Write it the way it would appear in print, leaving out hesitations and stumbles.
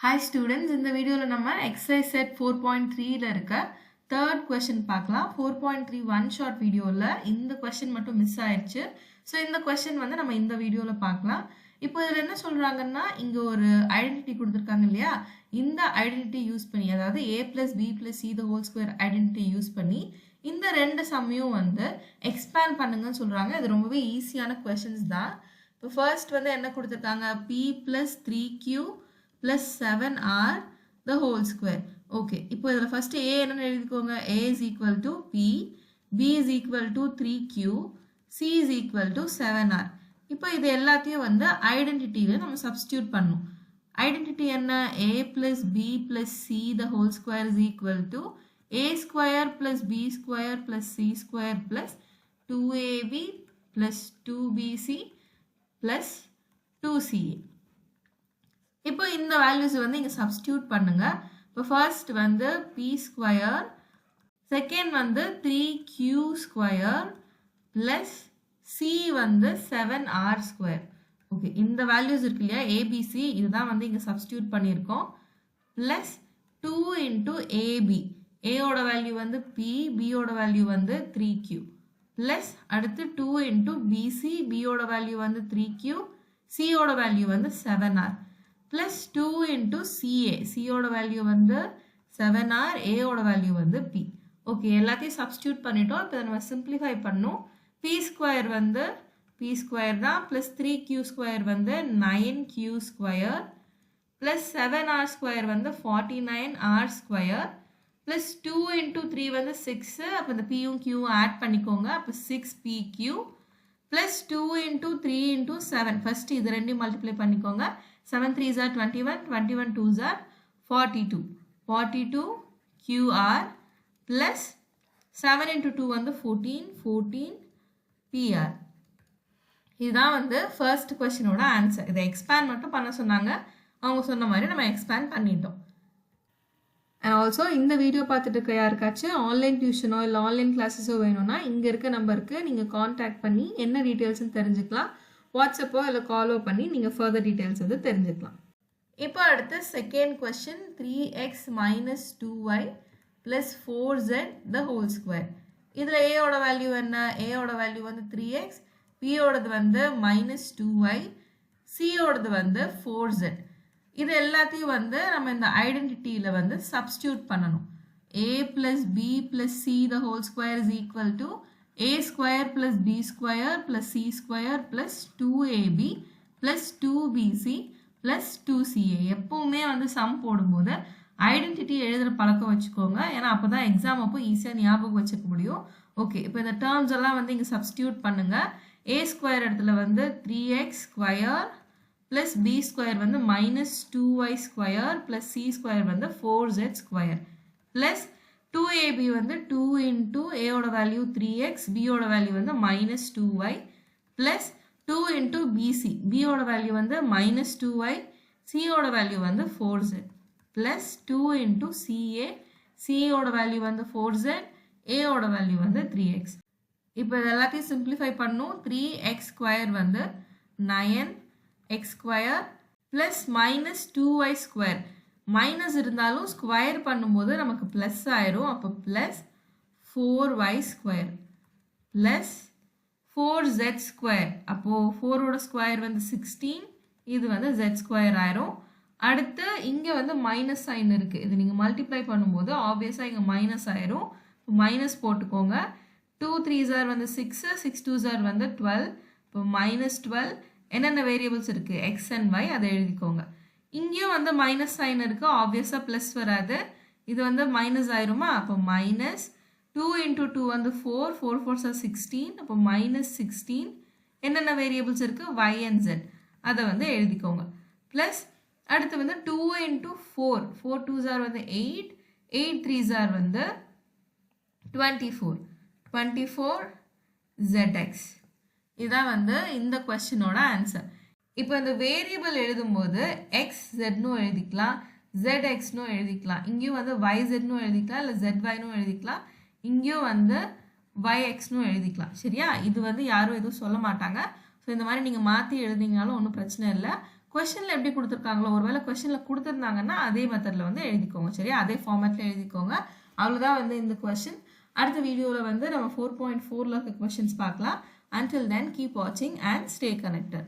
Hi students, இந்த வீடியோல நம்ம exercise set 4.3ல இருக்க third question பார்க்கலாம். 4.3 one shot வீடியோல இந்த question மட்டும் மிஸ் ஆயிடுச்சு. ஸோ இந்த question வந்து நம்ம இந்த வீடியோல பார்க்கலாம். இப்போ இதில் என்ன சொல்றாங்கன்னா இங்க ஒரு ஐடென்டிட்டி கொடுத்துருக்காங்க இல்லையா, இந்த ஐடென்டிட்டி யூஸ் பண்ணி, அதாவது a plus b plus c the whole square identity use பண்ணி இந்த ரெண்டு சம்மையும் வந்து எக்ஸ்பேண்ட் பண்ணுங்கன்னு சொல்றாங்க. இது ரொம்பவே ஈஸியான கொஸ்டின்ஸ் தான். இப்போ ஃபர்ஸ்ட் வந்து என்ன கொடுத்துருக்காங்க, p plus 3q plus 7r the whole square. Okay, இப்போ இதில் first a என்னன்னு எழுதிக்கோங்க, a is equal to p, b is equal to 3q, c is equal to 7r. இப்போ இது எல்லாத்தையும் வந்து ஐடென்டிட்டியில் நம்ம சப்ஸ்டியூட் பண்ணணும். ஐடென்டிட்டி என்ன, a plus b plus c the whole square is equal to a square plus b square plus c square plus 2ab plus 2bc plus 2ca. இப்போ இந்த values வந்து இங்கே சப்ஸ்டியூட் பண்ணுங்க. இப்போ ஃபர்ஸ்ட் வந்து p ஸ்கொயர், செகண்ட் வந்து 3q square plus c வந்து 7r square. Okay, இந்த வேல்யூஸ் இருக்கு இல்லையா abc, இதுதான் வந்து இங்கே சப்ஸ்டியூட் பண்ணியிருக்கோம். ப்ளஸ் 2 இன்ட்டு ab, ஏயோட வேல்யூ வந்து p, பியோட வேல்யூ வந்து 3q, ப்ளஸ் அடுத்து 2 இன்ட்டு bc, பியோட வேல்யூ வந்து 3q, சியோட வேல்யூ வந்து 7r, plus 2 into CA, C ஓட வேல்யூ வந்து 7R, A ஓட வேல்யூ வந்து P. ஓகே, எல்லாத்தையும் சப்ஸ்டியூட் பண்ணிட்டோம். இப்போ நம்ம சிம்பிளிஃபை பண்ணோம். P ஸ்கொயர் வந்து P ஸ்கொயர் தான், ப்ளஸ் 3Q ஸ்கொயர் வந்து 9Q square, plus 7R square வந்து 49R ஸ்கொயர், ப்ளஸ் 2 into 3 வந்து 6, அப்போ இந்த Pயும் Qயும் ஆட் பண்ணிக்கோங்க, அப்போ 6PQ, plus 2 into 3 into 7, first இது ரெண்டையும் மல்டிப்ளை பண்ணிக்கோங்க, 7 3s are 21, 21 2s are 42, 42 QR plus 7 into 2 வந்து 14, 14 PR. இதுதான் வந்து ஃபர்ஸ்ட் கொஸ்டினோட ஆன்சர். இதை எக்ஸ்பேண்ட் மட்டும் பண்ண சொன்னாங்க, அவங்க சொன்ன மாதிரி நம்ம எக்ஸ்பேண்ட் பண்ணிட்டோம். அண்ட் ஆல்சோ இந்த வீடியோ பார்த்துட்டு இருக்க யாருக்காச்சும் ஆன்லைன் டியூஷனோ இல்லை ஆன்லைன் கிளாஸஸோ வேணும்னா இங்கே இருக்க நம்பருக்கு நீங்கள் காண்டாக்ட் பண்ணி என்ன டீட்டெயில்ஸ்னு தெரிஞ்சுக்கலாம். வாட்ஸ்அப்போ இல்லை காலோ பண்ணி நீங்கள் ஃபர்தர் டீட்டெயில்ஸ் வந்து தெரிஞ்சுக்கலாம். இப்போ அடுத்து second question, 3x minus 2y plus 4z the whole square. இதில் ஏயோட வேல்யூ என்ன, ஏயோட வேல்யூ வந்து 3x, பியோடது வந்து மைனஸ் 2y, சியோடது வந்து 4z. இது எல்லாத்தையும் வந்து நம்ம இந்த ஐடென்டிட்டியில் வந்து சப்ஸ்டியூட் பண்ணணும். a plus b plus c the whole square is equal to a square plus b square plus c square plus 2ab plus 2bc plus 2ca. எப்பவுமே வந்து சம் போடும்போது ஐடென்டிட்டி எழுதுகிற பழக்கம் வச்சுக்கோங்க, ஏன்னா அப்போ தான் எக்ஸாம் அப்போ ஈஸியாக ஞாபகம் வச்சுக்க முடியும். ஓகே, இப்போ இந்த டேர்ம்ஸ் எல்லாம் வந்து இங்கே சப்ஸ்டியூட் பண்ணுங்க. a ஸ்கொயர் இடத்துல வந்து 3x square plus b square வந்து minus 2y square plus c square வந்து 4z ஸ்கொயர் ப்ளஸ் 2ab வந்து 2 into a ஓட வேல்யூ 3x, b ஓட வேல்யூ வந்து minus 2y plus 2 into bc, b ஓட வேல்யூ வந்து minus 2y, c ஓட value வந்து 4z plus 2 into ca, c ஓட வேல்யூ வந்து 4z, a ஓட வேல்யூ வந்து 3x. இப்போ இது எல்லாத்தையும் சிம்பிளிஃபை பண்ணும். 3x ஸ்கொயர் வந்து 9x square plus minus 2y square, minus இருந்தாலும் ஸ்கொயர் பண்ணும்போது நமக்கு ப்ளஸ் ஆயிரும், அப்போ plus 4y square plus 4z square, அப்போது 4ஓட ஸ்கொயர் வந்து 16, இது வந்து z ஸ்கொயர் ஆயிரும். அடுத்து இங்கே வந்து மைனஸ் சைன் இருக்குது, இது நீங்கள் மல்டிப்ளை பண்ணும்போது ஆப்வியஸாக இங்கே மைனஸ் ஆயிரும், மைனஸ் போட்டுக்கோங்க. 2 3s are வந்து 6, 6 2s are வந்து 12, இப்போ மைனஸ் 12. என்னென்ன வேரியபிள்ஸ் இருக்குது, எக்ஸ் அண்ட் ஒய், அதை எழுதிக்கோங்க. இங்கேயும் வந்து மைனஸ் சைன் இருக்குது, ஆப்வியஸாக ப்ளஸ் வராது, இது வந்து மைனஸ் ஆயிருமா, அப்போ மைனஸ் 2 into 2 வந்து 4, 4 4s are 16, அப்போ மைனஸ் 16. என்னென்ன வேரியபிள்ஸ் இருக்குது, y and z, அதை வந்து எழுதிக்கோங்க. ப்ளஸ் அடுத்து வந்து 2 into 4, 4 2s are வந்து 8, 8 3s are வந்து 24, 24 zx. இதுதான் வந்து இந்த கொஸ்டினோட ஆன்சர். இப்போ இந்த வேரியபிள் எழுதும்போது எக்ஸ் ஜெட்னும் எழுதிக்கலாம், ZXனும் எழுதிக்கலாம், இங்கேயும் வந்து YZனும் எழுதிக்கலாம், இல்லை ZYனும் எழுதிக்கலாம், இங்கேயும் வந்து YXனும் எழுதிக்கலாம். சரியா, இது வந்து யாரும் எதுவும் சொல்ல மாட்டாங்க. ஸோ இந்த மாதிரி நீங்கள் மாற்றி எழுதிங்கனாலும் ஒன்றும் பிரச்சனை இல்லை. கொஸ்டினில் எப்படி கொடுத்துருக்காங்களோ ஒருவேளை கொஸ்டினில் கொடுத்துருந்தாங்கன்னா அதே மெத்தடில் வந்து எழுதிக்கோங்க சரியா, அதே ஃபார்மேட்டில் எழுதிக்கோங்க. அவ்வளோதான் வந்து இந்த கொஸ்டின். அடுத்த வீடியோவில் வந்து நம்ம 4.4ல் இருக்க கொஸ்டின்ஸ் பார்க்கலாம். Until then, keep watching and stay connected.